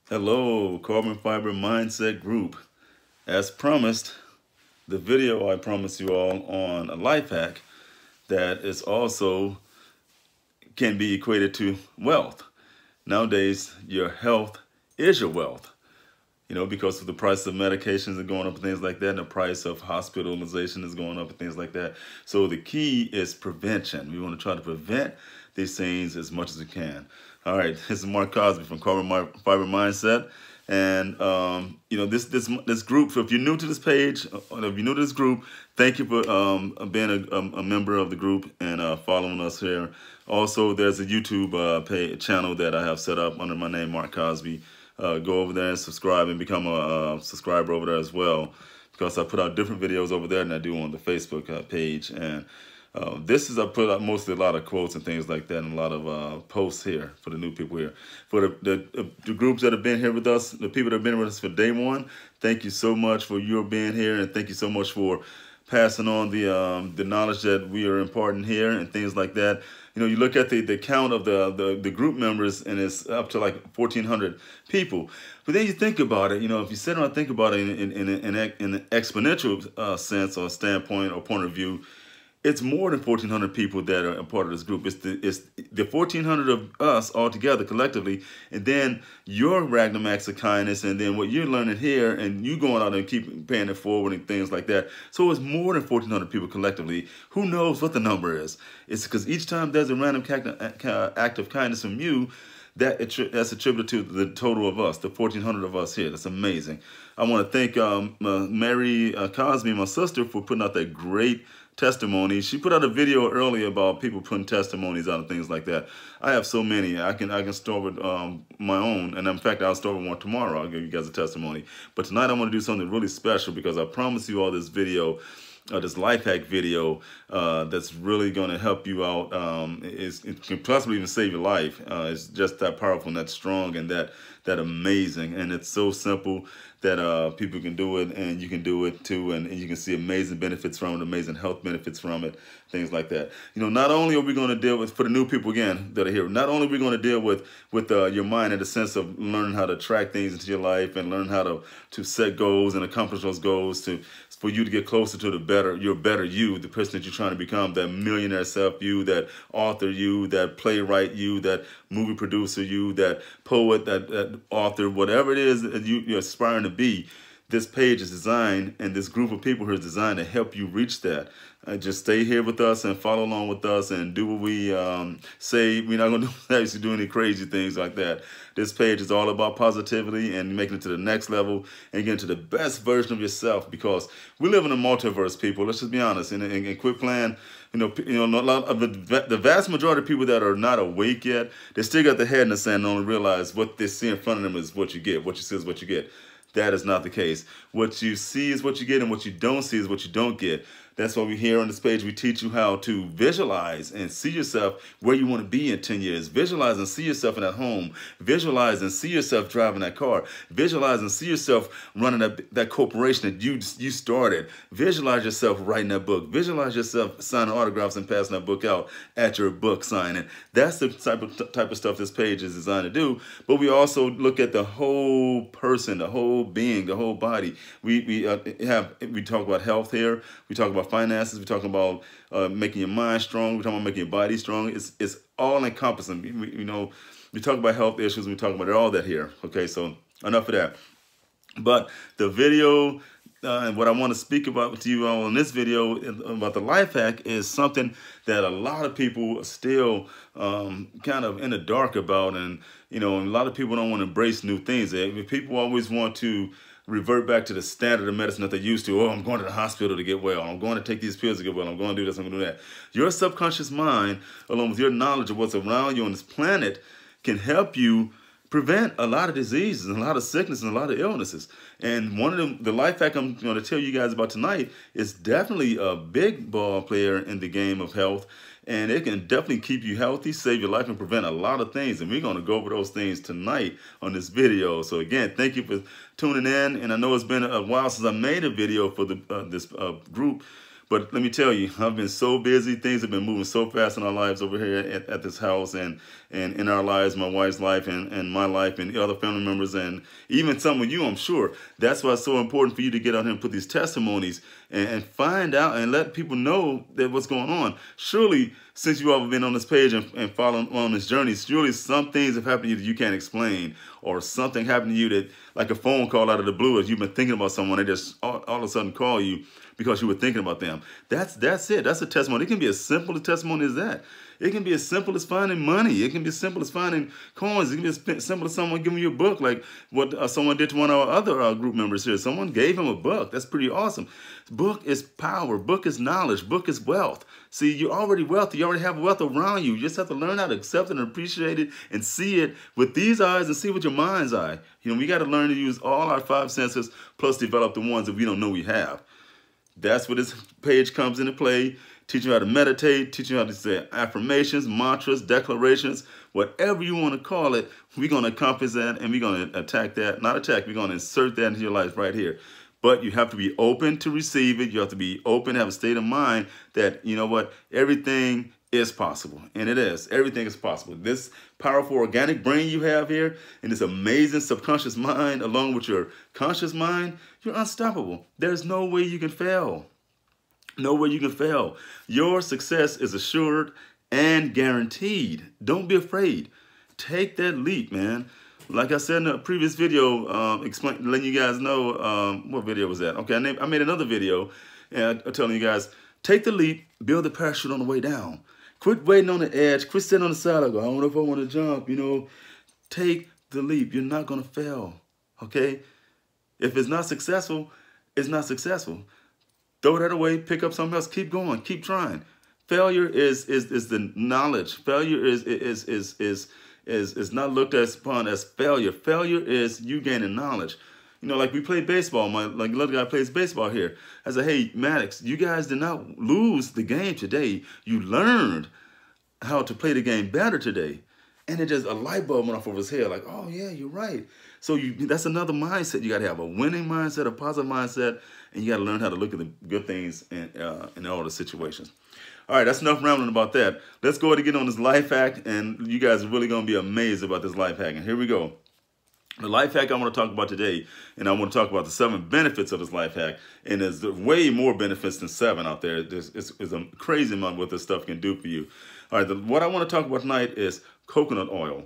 Hello, Carbon Fiber Mindset Group. As promised, the video I promised you all on a life hack that is also can be equated to wealth. Nowadays, your health is your wealth. Because of the price of medications are going up and things like that, and the price of hospitalization is going up and things like that. So the key is prevention. We want to try to prevent these things as much as we can. All right, this is Mark Cosby from Carbon Fiber Mindset. And this group. So if you're new to this page, or if you're new to this group, thank you for being a member of the group and following us here. Also, there's a YouTube channel that I have set up under my name, Mark Cosby. Go over there and subscribe and become a subscriber over there as well, because I put out different videos over there than I do on the Facebook page. And I put out mostly a lot of quotes and things like that, and a lot of posts here for the new people here. For the groups that have been here with us, the people that have been with us for day one, thank you so much for your being here, and thank you so much for passing on the knowledge that we are imparting here and things like that. You look at the count of the group members, and it's up to like 1,400 people. But then you think about it, if you sit down and think about it in an exponential sense or standpoint or point of view, it's more than 1,400 people that are a part of this group. It's the 1,400 of us all together collectively, and then your magnum acts of kindness, and then what you're learning here, and you going out and keep paying it forward and things like that. So it's more than 1,400 people collectively. Who knows what the number is? It's because each time there's a random act of kindness from you, that's attributed to the total of us, the 1,400 of us here. That's amazing. I want to thank Mary Cosby, my sister, for putting out that great testimony. She put out a video earlier about people putting testimonies out and things like that. I have so many. I can start with my own, and in fact, I'll start with one tomorrow. I'll give you guys a testimony. But tonight, I want to do something really special, because I promise you all this video, this life hack video, that's really going to help you out. It can possibly even save your life. It's just that powerful and that strong and that amazing, and it's so simple that people can do it, and you can do it too, and you can see amazing benefits from it, amazing health benefits from it, things like that. Not only are we going to deal with, for the new people again that are here, not only are we going to deal with your mind in the sense of learning how to attract things into your life and learn how to set goals and accomplish those goals for you to get closer to your better you, the person that you're trying to become, that millionaire self you, that author you, that playwright you, that movie producer you, that poet, that author, whatever it is that you're aspiring to be. This page is designed, and this group of people here is designed to help you reach that. Just stay here with us and follow along with us and do what we say. We're not going to do any crazy things like that. This page is all about positivity and making it to the next level and getting to the best version of yourself, because we live in a multiverse, people. Let's just be honest and quit playing. A lot of the vast majority of people that are not awake yet, they still got their head in the sand and only realize what they see in front of them is what you get. What you see is what you get. That is not the case. What you see is what you get, and what you don't see is what you don't get. That's why we here on this page, we teach you how to visualize and see yourself where you want to be in 10 years. Visualize and see yourself in that home. Visualize and see yourself driving that car. Visualize and see yourself running that corporation that you started. Visualize yourself writing that book. Visualize yourself signing autographs and passing that book out at your book signing. That's the type of stuff this page is designed to do. But we also look at the whole person, the whole being, the whole body. We talk about health here. We talk about finances. We talk about making your mind strong. We talk about making your body strong. It's all encompassing. We talk about health issues. We talk about all that here. Okay, so enough of that. But the video and what I want to speak about to you all in this video about the life hack is something that a lot of people are still kind of in the dark about, and a lot of people don't want to embrace new things. People always want to revert back to the standard of medicine that they used to. Oh, I'm going to the hospital to get well. I'm going to take these pills to get well. I'm going to do this. I'm going to do that. Your subconscious mind, along with your knowledge of what's around you on this planet, can help you prevent a lot of diseases and a lot of sickness and a lot of illnesses. And one of the life hack I'm going to tell you guys about tonight is definitely a big ball player in the game of health. And it can definitely keep you healthy, save your life, and prevent a lot of things. And we're going to go over those things tonight on this video. So again, thank you for tuning in. And I know it's been a while since I made a video for this group, But let me tell you, I've been so busy. Things have been moving so fast in our lives over here at this house and in our lives, my wife's life and my life and the other family members and even some of you, I'm sure. That's why it's so important for you to get out here and put these testimonies and find out and let people know that what's going on. Surely, since you all have been on this page and following on this journey, surely some things have happened to you that you can't explain, or something happened to you that, like a phone call out of the blue, as you've been thinking about someone, they just all of a sudden call you because you were thinking about them. That's it. That's a testimony. It can be as simple a testimony as that. It can be as simple as finding money. It can be as simple as finding coins. It can be as simple as someone giving you a book, like what someone did to one of our other group members here. Someone gave him a book. That's pretty awesome. Book is power. Book is knowledge. Book is wealth. See, you're already wealthy. You already have wealth around you. You just have to learn how to accept it and appreciate it and see it with these eyes and see with your mind's eye. You know, we got to learn to use all our 5 senses plus develop the ones that we don't know we have. That's where this page comes into play. Teach you how to meditate, teach you how to say affirmations, mantras, declarations, whatever you want to call it. We're going to accomplish that, and we're going to attack that. Not attack, we're going to insert that into your life right here. But you have to be open to receive it. You have to be open, have a state of mind that, you know what, everything is possible. And it is. Everything is possible. This powerful organic brain you have here and this amazing subconscious mind along with your conscious mind, you're unstoppable. There's no way you can fail. No way you can fail. Your success is assured and guaranteed. Don't be afraid. Take that leap, man. Like I said in a previous video, letting you guys know, what video was that? Okay, I made another video telling you guys, take the leap, build the parachute on the way down. Quit waiting on the edge, quit sitting on the side, like, I don't know if I want to jump, you know. Take the leap. You're not going to fail, okay? If it's not successful, it's not successful. Throw that away, pick up something else, keep going, keep trying. Failure is the knowledge. Failure is not looked upon as failure. Failure is you gaining knowledge. You know, like we play baseball. Like the other guy plays baseball here. I said, hey, Maddox, you guys did not lose the game today. You learned how to play the game better today. And it just, a light bulb went off over his head. Like, oh, yeah, you're right. So that's another mindset. You got to have a winning mindset, a positive mindset, and you got to learn how to look at the good things in all the situations. All right, that's enough rambling about that. Let's go ahead and get on this life hack, and you guys are really going to be amazed about this life hack. And here we go. The life hack I want to talk about today, and I want to talk about the 7 benefits of this life hack. And there's way more benefits than 7 out there. It's a crazy amount what this stuff can do for you. All right, what I want to talk about tonight is coconut oil.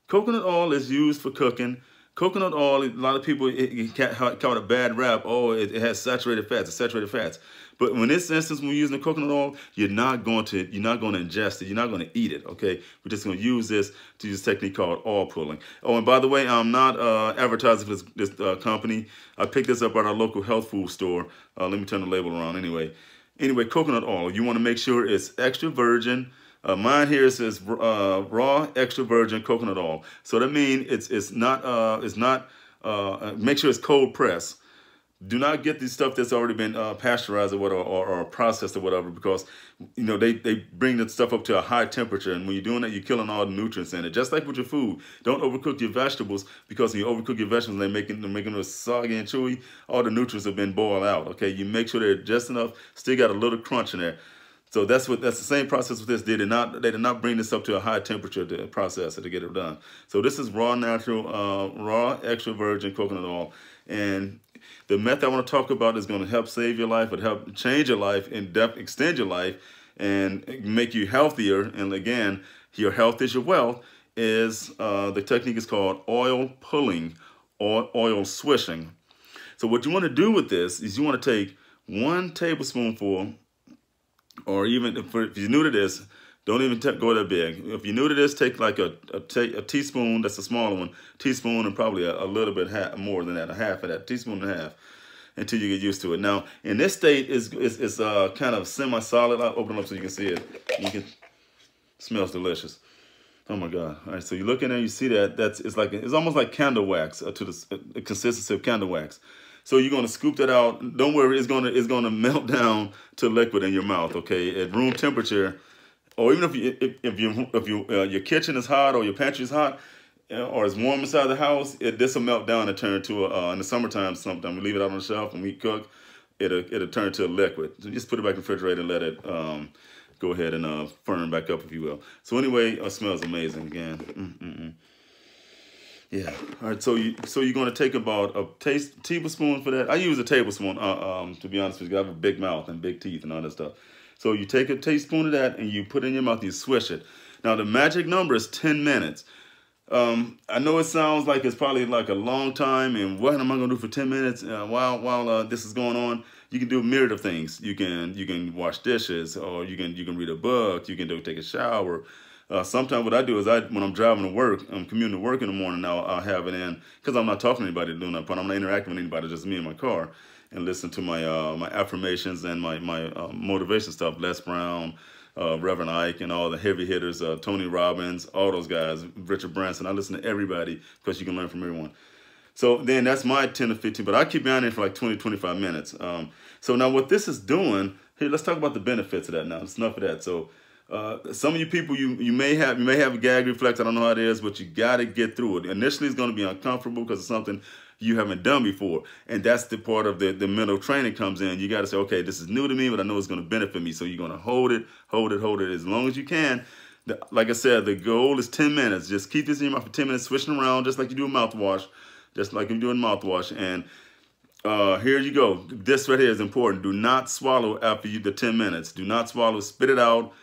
Coconut oil is used for cooking. Coconut oil, a lot of people call it a bad rap. Oh, it has saturated fats. It's saturated fats. But in this instance, when we're using the coconut oil, you're not going to ingest it. You're not going to eat it. Okay, we're just going to use this to use a technique called oil pulling. Oh, and by the way, I'm not advertising for this company. I picked this up at our local health food store. Let me turn the label around. Anyway, coconut oil. You want to make sure it's extra virgin. Mine here says raw extra virgin coconut oil. So that means it's not make sure it's cold pressed. Do not get the stuff that's already been pasteurized or whatever, or processed or whatever, because you know they bring the stuff up to a high temperature, and when you're doing that, you're killing all the nutrients in it. Just like with your food, don't overcook your vegetables, because when you overcook your vegetables, they're making them soggy and chewy. All the nutrients have been boiled out. Okay, you make sure they're just enough, still got a little crunch in there. So that's the same process with this. They did not bring this up to a high temperature to process it to get it done. So this is raw, natural, raw, extra virgin coconut oil. And the method I want to talk about is going to help save your life, but help change your life, extend your life, and make you healthier. And again, your health is your wealth. The technique is called oil pulling or oil swishing. So what you want to do with this is you want to take 1 tablespoonful. Or even if you're new to this, don't even go that big. If you're new to this, take like a teaspoon, that's a smaller one, teaspoon, and probably a little bit more than that, a half of that, teaspoon and a half, until you get used to it. Now, in this state, it's kind of semi-solid. I'll open it up so you can see it. It smells delicious. Oh my God! All right, so you look in there, you see that it's almost like candle wax to the consistency of candle wax. So you're gonna scoop that out. Don't worry, it's gonna melt down to liquid in your mouth. Okay, at room temperature, or even if your kitchen is hot or your pantry is hot, or it's warm inside the house, this will melt down and turn to in the summertime. Sometimes we leave it out on the shelf and we cook. it'll turn to a liquid. So just put it back in the refrigerator and let it go ahead and firm back up, if you will. So anyway, it smells amazing again. Yeah. All right. So you're going to take about a tablespoon for that. I use a tablespoon. To be honest with you, I have a big mouth and big teeth and all that stuff. So you take a teaspoon of that and you put it in your mouth. You swish it. Now the magic number is 10 minutes. I know it sounds like it's probably like a long time, and what am I going to do for 10 minutes while this is going on? You can do a myriad of things. You can wash dishes, or you can read a book. You can take a shower. Sometimes what I do is when I'm driving to work, I'm commuting to work in the morning. Now I'll have it in because I'm not talking to anybody doing that, but I'm not interacting with anybody, just me in my car, and listen to my my affirmations and my motivation stuff. Les Brown, Reverend Ike, and all the heavy hitters, Tony Robbins, all those guys, Richard Branson. I listen to everybody because you can learn from everyone. So then that's my 10 to 15, but I keep on it for like 20, 25 minutes. So now what this is doing, here, let's talk about the benefits of that now. It's enough of that. So some of you people, you may have a gag reflex. I don't know how it is, but you got to get through it. Initially, it's going to be uncomfortable because it's something you haven't done before. And that's the part of the mental training comes in. You got to say, okay, this is new to me, but I know it's going to benefit me. So you're going to hold it as long as you can. Like I said, the goal is 10 minutes. Just keep this in your mouth for 10 minutes, swishing around just like you do a mouthwash. Just like you're doing mouthwash. And here you go. This right here is important. Do not swallow after the 10 minutes. Do not swallow. Spit it out.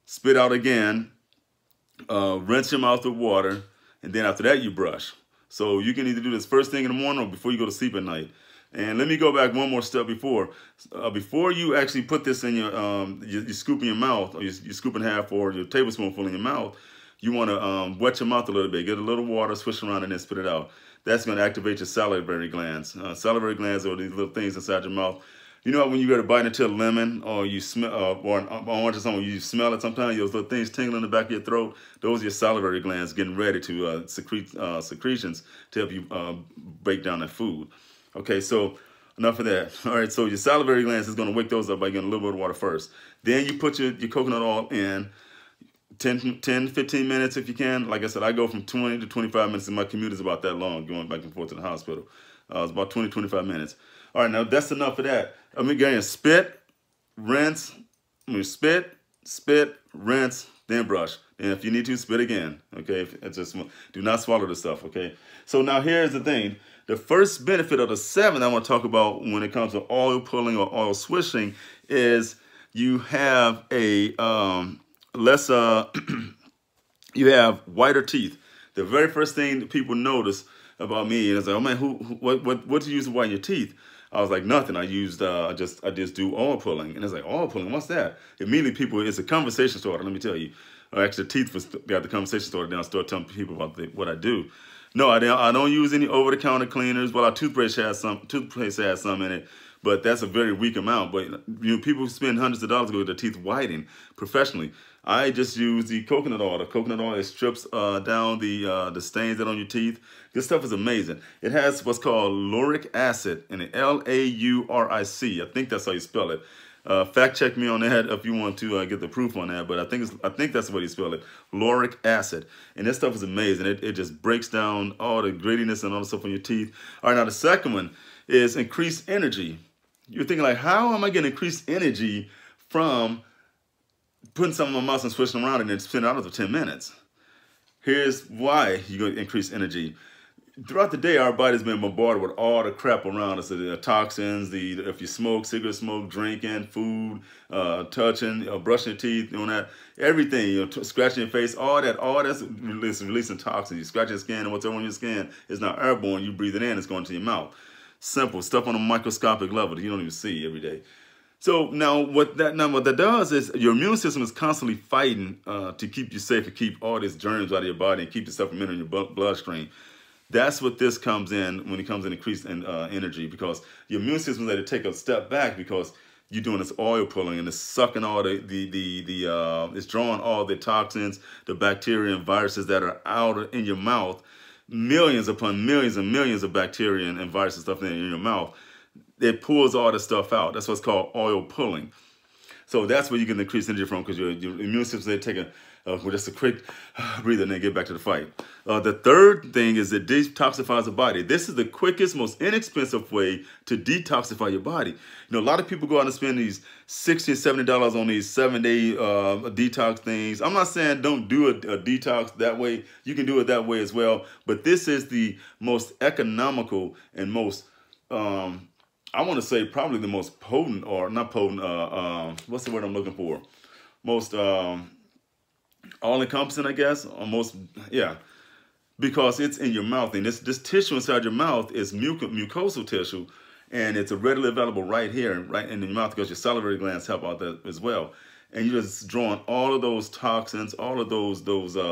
Spit out again. Rinse your mouth with water. And then after that, you brush. So you can either do this first thing in the morning or before you go to sleep at night. And let me go back one more step before. Before you actually put this in you scoop in your mouth, or you scoop in half, or your tablespoonful in your mouth, you want to wet your mouth a little bit. Get a little water, swish around, and then spit it out. That's going to activate your salivary glands. Salivary glands are these little things inside your mouth. You know when you go to bite into a lemon, or you smell, or an orange or something, you smell it sometimes, those little things tingling in the back of your throat, those are your salivary glands getting ready to secrete secretions to help you break down that food. Okay, so enough of that. All right, so your salivary glands is going to wake those up by getting a little bit of water first. Then you put your coconut oil in. 10, 15 minutes if you can. Like I said, I go from 20 to 25 minutes, and my commute is about that long, going back and forth to the hospital. It's about 20, 25 minutes. All right, now that's enough of that. I'm going to spit, rinse. I'm going to spit, rinse, then brush. And if you need to, spit again. Okay, do not swallow the stuff. Okay, so now here's the thing. The first benefit of the 7 I want to talk about when it comes to oil pulling or oil swishing is you have a you have whiter teeth. The very first thing that people notice about me is like, oh man, what do you use to whiten your teeth? I was like, nothing. I used I just do oil pulling, and it's like, oil pulling, what's that? Immediately it's a conversation starter. Let me tell you. Actually, teeth got the conversation started. Then I started telling people about what I do. No, I don't use any over-the-counter cleaners. Well, our toothpaste has some in it. But that's a very weak amount. But people spend hundreds of dollars to get their teeth whitened professionally. I just use the coconut oil. The coconut oil, it strips down the stains that are on your teeth. This stuff is amazing. It has what's called lauric acid, and L-A-U-R-I-C. I think that's how you spell it. Fact check me on that if you want to get the proof on that. But I think that's the way you spell it. Lauric acid, and this stuff is amazing. It just breaks down all the grittiness and all the stuff on your teeth. All right, now the second one is increased energy. You're thinking like, how am I getting increased energy from putting something in my mouth and swishing around and then spinning out for 10 minutes? Here's why you're going to increase energy. Throughout the day, our body's been bombarded with all the crap around us. The toxins, if you smoke, cigarette smoke, drinking, food, touching, brushing your teeth, doing that, everything, scratching your face, all that's releasing toxins. You scratch your skin, and what's on your skin is not airborne. You breathe it in, it's going to your mouth. Simple stuff on a microscopic level that you don't even see every day. So now what that does is your immune system is constantly fighting to keep you safe, to keep all these germs out of your body and keep the stuff from entering your bloodstream. That's what this comes in when it comes in increased energy, because your immune system is able to take a step back because you're doing this oil pulling and it's sucking all it's drawing all the toxins, the bacteria and viruses that are out in your mouth. Millions upon millions and millions of bacteria and viruses stuff in your mouth. It pulls all this stuff out. That's what's called oil pulling. So that's where you get increased energy from, because your immune system, they take With just a quick breather and then get back to the fight. The third thing is it detoxifies the body. This is the quickest, most inexpensive way to detoxify your body. You know, a lot of people go out and spend these $60 and $70 on these 7-day detox things. I'm not saying don't do a detox that way. You can do it that way as well. But this is the most economical and most, I want to say probably the most potent, or not potent, what's the word I'm looking for? Most all-encompassing, I guess, almost, yeah. Because it's in your mouth, and this tissue inside your mouth is mucosal tissue, and it's readily available right here, right in your mouth, because your salivary glands help out that as well. And you're just drawing all of those toxins, all of those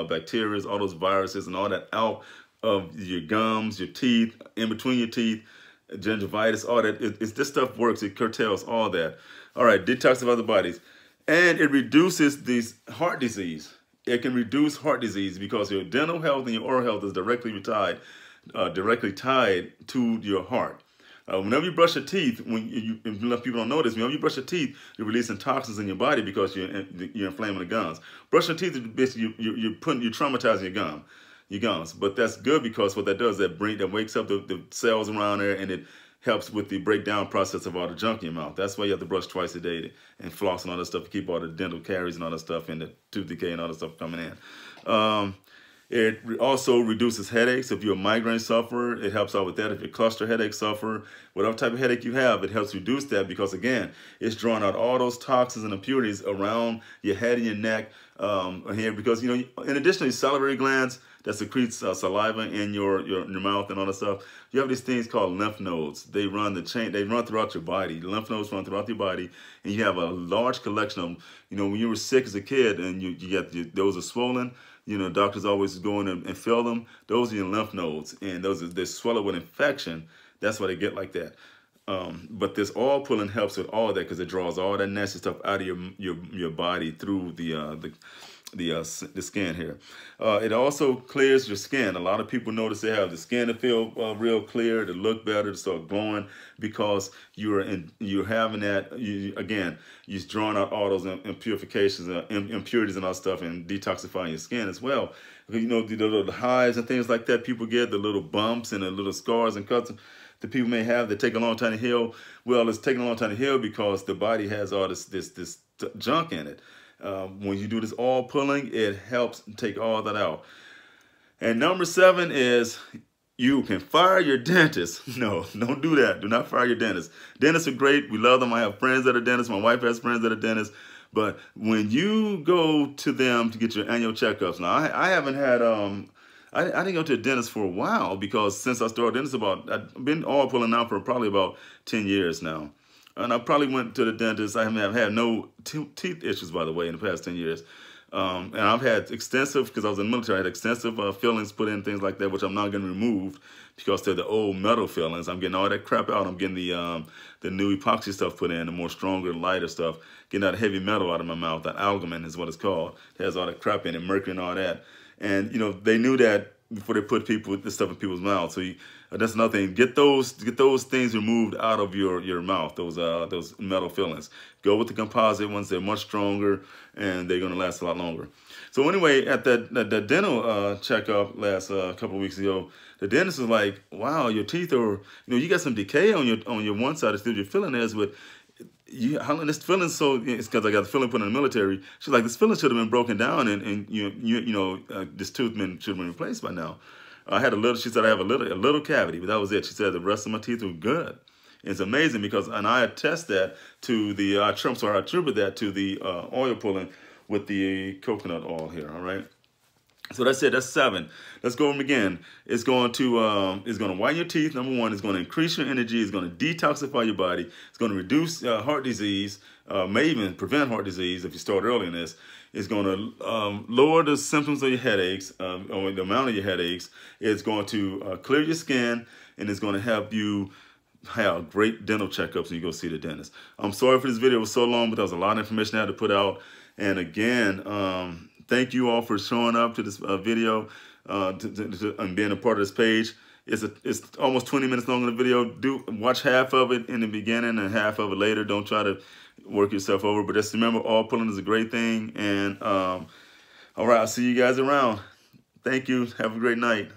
bacteria, all those viruses, and all that out of your gums, your teeth, in between your teeth, gingivitis, all that. This stuff works. It curtails all that. All right, detoxify the bodies, and it reduces these heart disease. It can reduce heart disease because your dental health and your oral health is directly tied to your heart. Whenever you brush your teeth, if people don't know this, whenever you brush your teeth, you're releasing toxins in your body because you're inflaming the gums. Brushing your teeth, basically you're traumatizing your gums. But that's good because what that does, that wakes up the cells around there, and it helps with the breakdown process of all the junk in your mouth. That's why you have to brush twice a day and floss and all that stuff to keep all the dental caries and all that stuff and the tooth decay and all that stuff coming in. It also reduces headaches. If you're a migraine sufferer, it helps out with that. If you're a cluster headache sufferer, whatever type of headache you have, it helps reduce that because, again, it's drawing out all those toxins and impurities around your head and your neck here because, you know, in addition to your salivary glands that secretes saliva in your mouth and all that stuff, you have these things called lymph nodes. They run throughout your body. The lymph nodes run throughout your body, and you have a large collection of them. You know, when you were sick as a kid and those are swollen, you know, doctors always go in and fill them. Those are your lymph nodes, and they swell up with infection. That's why they get like that. But this oil pulling helps with all that because it draws all that nasty stuff out of your body through the skin here. It also clears your skin. A lot of people notice they have the skin to feel real clear, to look better, to start glowing because you're having that. You're drawing out all those impurities and all stuff, and detoxifying your skin as well. You know, the little hives and things like that people get, the little bumps and the little scars and cuts that people may have that take a long time to heal. Well, it's taking a long time to heal because the body has all this junk in it. When you do this oil pulling, it helps take all that out. And number 7 is you can fire your dentist. No, don't do that. Do not fire your dentist. Dentists are great. We love them. I have friends that are dentists. My wife has friends that are dentists. But when you go to them to get your annual checkups, now I haven't had, I didn't go to a dentist for a while because since I started dentist I've been oil pulling now for probably about 10 years now. And I probably went to the dentist. I have had no teeth issues, by the way, in the past 10 years. And I've had extensive, because I was in the military, I had extensive fillings put in, things like that, which I'm not going to remove because they're the old metal fillings. I'm getting all that crap out. I'm getting the new epoxy stuff put in, the more stronger, lighter stuff, getting that heavy metal out of my mouth. That albumin is what it's called. It has all that crap in it, mercury and all that. And, you know, they knew that before they put this stuff in people's mouths. So that's another thing. Get those things removed out of your mouth. Those metal fillings. Go with the composite ones. They're much stronger and they're going to last a lot longer. So anyway, at that dental checkup last couple of weeks ago, the dentist was like, "Wow, your teeth are, you got some decay on your one side. Still your filling is, but this filling, so it's because I got the filling put in the military." She's like, "This filling should have been broken down, and this tooth should have been replaced by now." I had a little. She said I have a little cavity, but that was it. She said the rest of my teeth were good. It's amazing because, and I attest that to I attribute that to the oil pulling with the coconut oil here. All right. So that's it. That's 7. Let's go over them again. It's going to whiten your teeth. Number 1, it's going to increase your energy. It's going to detoxify your body. It's going to reduce heart disease. May even prevent heart disease if you start early in this. It's going to lower the symptoms of your headaches, or the amount of your headaches. It's going to clear your skin, and it's going to help you have great dental checkups when you go see the dentist. I'm sorry for this video. It was so long, but there was a lot of information I had to put out. And again, thank you all for showing up to this video and being a part of this page. It's almost 20 minutes long in the video. Watch half of it in the beginning and half of it later. Don't try to work yourself over. But just remember, oil pulling is a great thing. And All right, I'll see you guys around. Thank you. Have a great night.